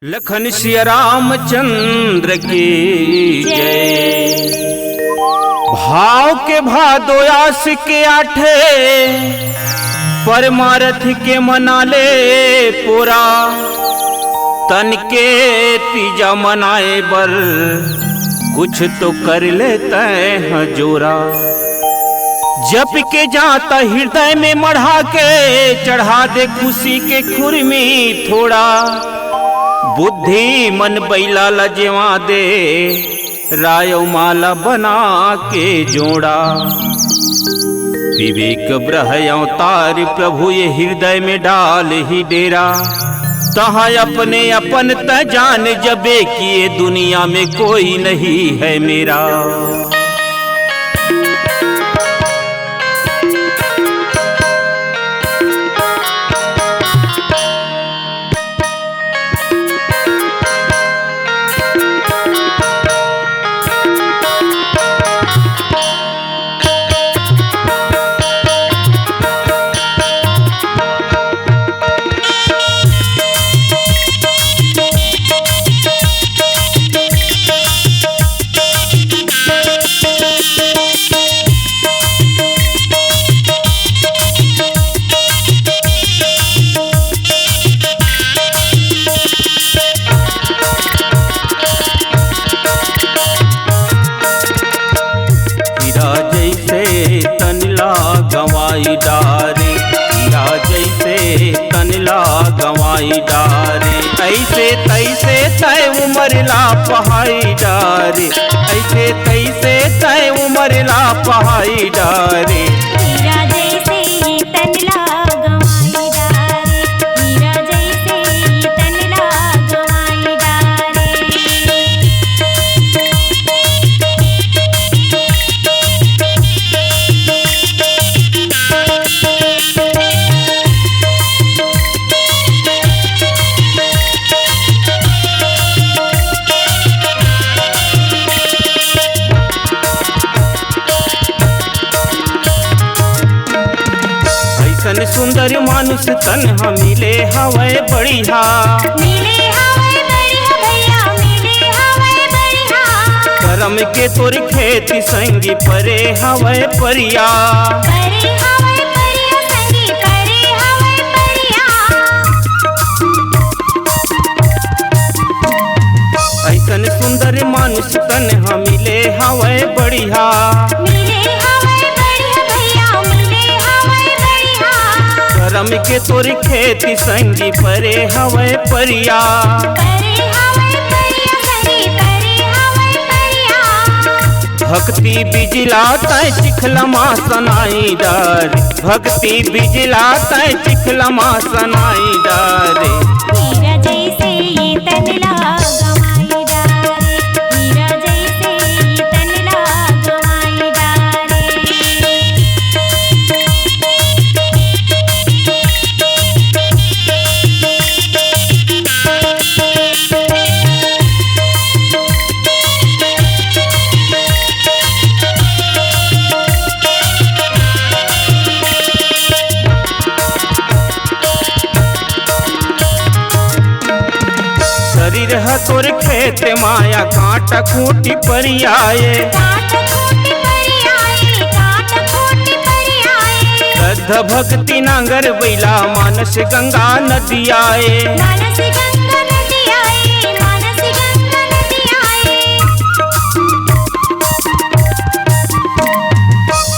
लखन सिया रामचंद्र की जय। भाव के भादो आस के आठे परमारथ के मनाले पूरा तन के तीजा मनाए बर कुछ तो कर लेते हैं जोरा। जप के जाता हृदय में मढ़ा के चढ़ा दे खुशी के खुरमी थोड़ा। बुद्धि मन बैला लजवा दे रायो माला बना के जोड़ा। विवेक ब्रह अवतार प्रभु ये हृदय में डाल ही डेरा। तहाँ अपने अपन त जान जबे किए दुनिया में कोई नहीं है मेरा। गवाई डारे हीरा जैसे तनला गवाई डारे। ऐसे तैसे तय उमर ला पहाई डारे। ऐसे तैसे तय उमर ला पहाई डारे। हीरा जैसे तनला गवाई डारे। हीरा जैसे तनला गवाई डारे। ऐसन सुंदर मानुष तन मिले हवे बढ़िया। मिले हवे बढ़िया भैया मिले हवे बढ़िया। करम के तोर खेती संगी परे हवे परिया। परे हवे परिया संगी परे हवे परिया। ऐसन सुंदर मानुष तन मिले हवे बढ़िया। मिले हवे बढ़िया भैया मिले हवे बढ़िया। करम के तोर खेती संगी परे हवे परिया। परे हवे परिया संगी परे हवे परिया। भक्ति बिजला तय चिखलमा सनाई डारे। भक्ति बिजला तय चिखलमा सनाई डारे। हीरा जैसे ये तनला गवाई डारे। हीरा जैसे ये तनला गवाई डारे। शरीर है तोर खेत माया कांटा खूटी परियाए। काट खूटी परियाए काट खूटी परियाए। श्रद्धा भक्ति नांगर बैला मानस गंगा नदी आए। मानस गंगा नदी आए मानस गंगा नदी आए।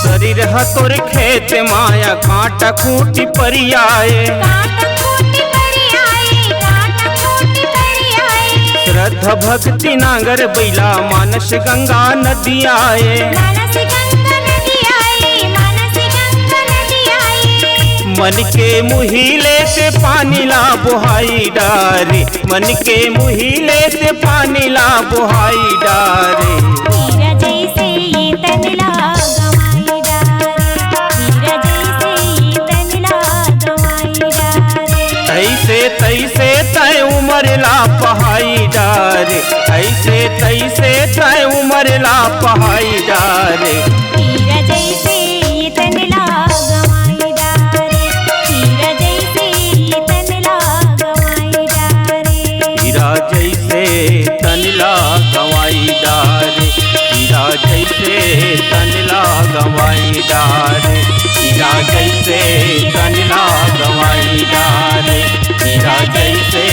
शरीर है तोर खेत माया कांटा खूटी परियाए। काट खूटी परियाए काट खूटी परियाए। श्रद्धा भक्ति नांगर बैला मानस गंगा नदी आए। मानस गंगा नदी आए मानस गंगा नदी आए। मन के मुहिले से पानी ला बुहाई डारे। मन के मुहिले से पानी ला बुहाई डारे। हीरा जैसे ये तनला गवाई डारे। हीरा जैसे ये तनला गवाई डारे। ऐसे तैसे तय उमर ला पहाई डारे। ऐसे तैसे तय उमर ला पहाई डारे। हीरा जैसे ये तनला गवाई डारे। हीरा जैसे ये तनला गवाई डारे। हीरा जैसे तनला गवाई डारे, हीरा जैसे तनला गवाई डारे, हीरा जैसे